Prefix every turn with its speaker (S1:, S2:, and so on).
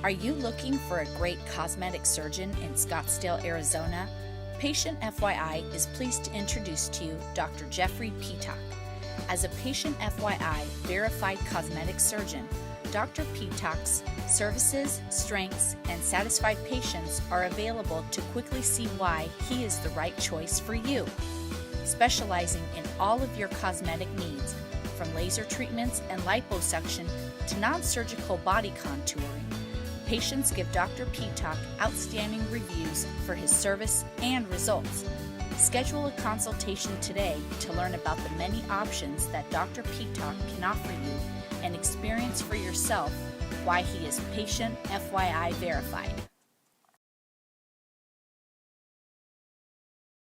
S1: Are you looking for a great cosmetic surgeon in Scottsdale, Arizona? PatientFYI is pleased to introduce to you Dr. Jeffrey Ptak. As a PatientFYI Verified Cosmetic Surgeon, Dr. Ptak's services, strengths, and satisfied patients are available to quickly see why he is the right choice for you. Specializing in all of your cosmetic needs, from laser treatments and liposuction to non-surgical body contouring, patients give Dr. Ptak outstanding reviews for his service and results. Schedule a consultation today to learn about the many options that Dr. Ptak can offer you and experience for yourself why he is PatientFYI Verified.